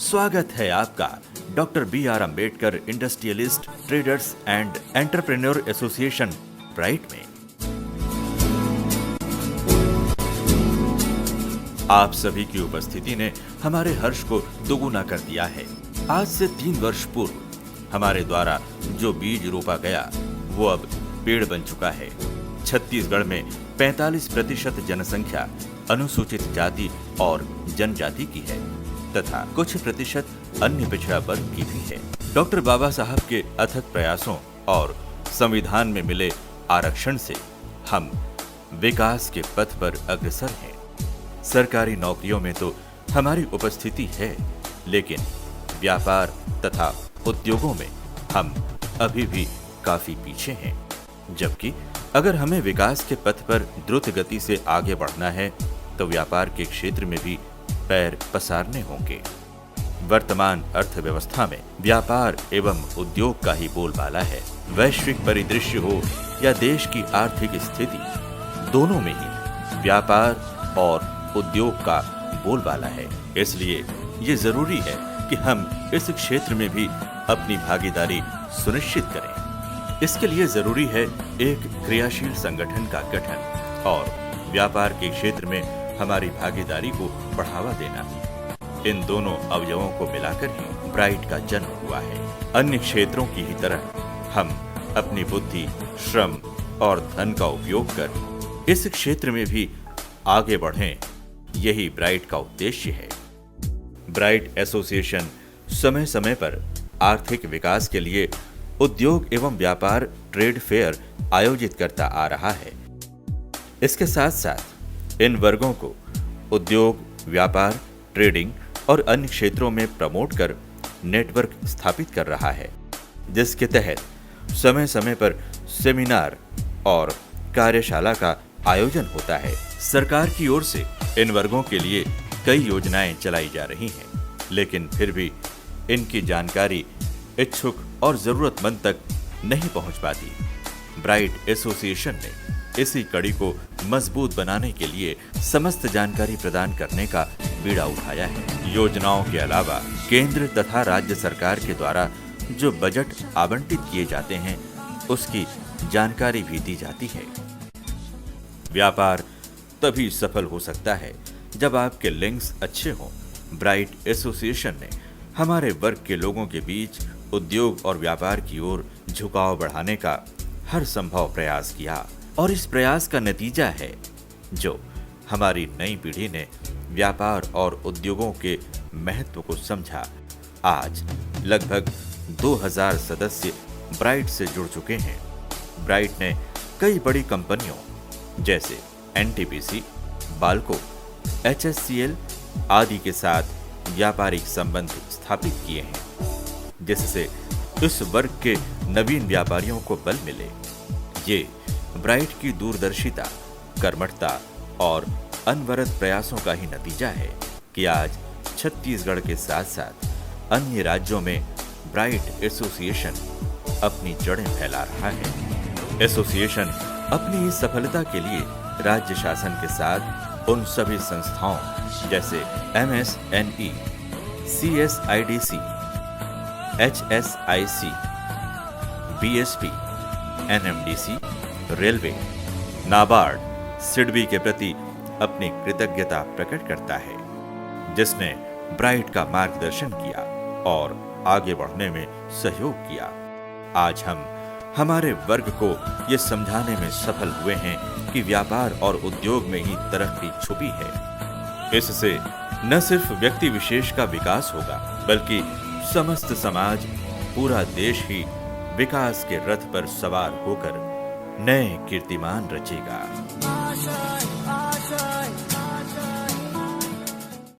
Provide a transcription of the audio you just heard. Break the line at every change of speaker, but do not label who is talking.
स्वागत है आपका doctor B.R. Ambedkar industrialist traders and entrepreneur association bright में। आप सभी की उपस्थिति ने हमारे हर्ष को दोगुना कर दिया है। आज से 3 वर्ष पूर्व हमारे द्वारा जो बीज रोपा गया वो अब पेड़ बन चुका है। छत्तीसगढ़ में 45% जनसंख्या अनुसूचित जाति और जनजाति की है तथा कुछ प्रतिशत अन्य पिछड़ा वर्ग की भी है। डॉक्टर बाबा साहब के अथक प्रयासों और संविधान में मिले आरक्षण से हम विकास के पथ पर अग्रसर हैं। सरकारी नौकरियों में तो हमारी उपस्थिति है, लेकिन व्यापार तथा उद्योगों में हम अभी भी काफी पीछे हैं। जबकि अगर हमें विकास के पथ पर द्रुत गति से आगे बढ़ना है तो व्यापार के क्षेत्र में भी पैर पसारने होंगे। वर्तमान अर्थव्यवस्था में व्यापार एवं उद्योग का ही बोलबाला है। वैश्विक परिदृश्य हो या देश की आर्थिक स्थिति, दोनों में ही व्यापार और उद्योग का बोलबाला है। इसलिए ये जरूरी है कि हम इस क्षेत्र में भी अपनी भागीदारी सुनिश्चित करें। इसके लिए जरूरी है एक क्रियाशील संगठन का गठन और व्यापार के क्षेत्र में हमारी भागीदारी को बढ़ावा देना। इन दोनों अवयवों को मिलाकर ही ब्राइट का जन्म हुआ है। अन्य क्षेत्रों की ही तरह हम अपनी बुद्धि, श्रम और धन का उपयोग कर इस क्षेत्र में भी आगे बढ़ें, यही ब्राइट का उद्देश्य है। ब्राइट एसोसिएशन समय समय पर आर्थिक विकास के लिए उद्योग एवं व्यापार ट्रेड फेयर आयोजित करता आ रहा है। इसके साथ साथ इन वर्गों को उद्योग, व्यापार, ट्रेडिंग और अन्य क्षेत्रों में प्रमोट कर नेटवर्क स्थापित कर रहा है, जिसके तहत समय समय पर सेमिनार और कार्यशाला का आयोजन होता है। सरकार की ओर से इन वर्गों के लिए कई योजनाएं चलाई जा रही हैं, लेकिन फिर भी इनकी जानकारी इच्छुक और जरूरतमंद तक नहीं पहुंच पाती। ब्राइट एसोसिएशन ने इसी कड़ी को मजबूत बनाने के लिए समस्त जानकारी प्रदान करने का बीड़ा उठाया है। योजनाओं के अलावा केंद्र तथा राज्य सरकार के द्वारा जो बजट आवंटित किए जाते हैं, उसकी जानकारी भी दी जाती है। व्यापार तभी सफल हो सकता है जब आपके लिंक्स अच्छे हों। ब्राइट एसोसिएशन ने हमारे वर्ग के लोगों के बीच उद्योग और व्यापार की ओर झुकाव बढ़ाने का हर संभव प्रयास किया और इस प्रयास का नतीजा है जो हमारी नई पीढ़ी ने व्यापार और उद्योगों के महत्व को समझा। आज लगभग 2000 सदस्य ब्राइट से जुड़ चुके हैं। ब्राइट ने कई बड़ी कंपनियों जैसे NTPC, बाल्को, HSCL आदि के साथ व्यापारिक संबंध स्थापित किए हैं, जिससे इस वर्ग के नवीन व्यापारियों को बल मिले। ये ब्राइट की दूरदर्शिता, कर्मठता और अनवरत प्रयासों का ही नतीजा है कि आज छत्तीसगढ़ के साथ साथ अन्य राज्यों में ब्राइट एसोसिएशन अपनी जड़ें फैला रहा है। एसोसिएशन अपनी इस सफलता के लिए राज्य शासन के साथ उन सभी संस्थाओं जैसे MSNE, CSIDC, HSIC, BSP, NMDC, railway, NABARD, SIDBI के प्रति अपनी कृतज्ञता प्रकट करता है, जिसने ब्राइट का मार्गदर्शन किया और आगे बढ़ने में सहयोग किया। आज हम हमारे वर्ग को ये समझाने में सफल हुए हैं कि व्यापार और उद्योग में ही तरक्की छुपी है। इससे न सिर्फ व्यक्ति विशेष का विकास होगा, बल्कि समस्त समाज, पूरा देश ही विकास के रथ पर सवार होकर नए कीर्तिमान रचेगा।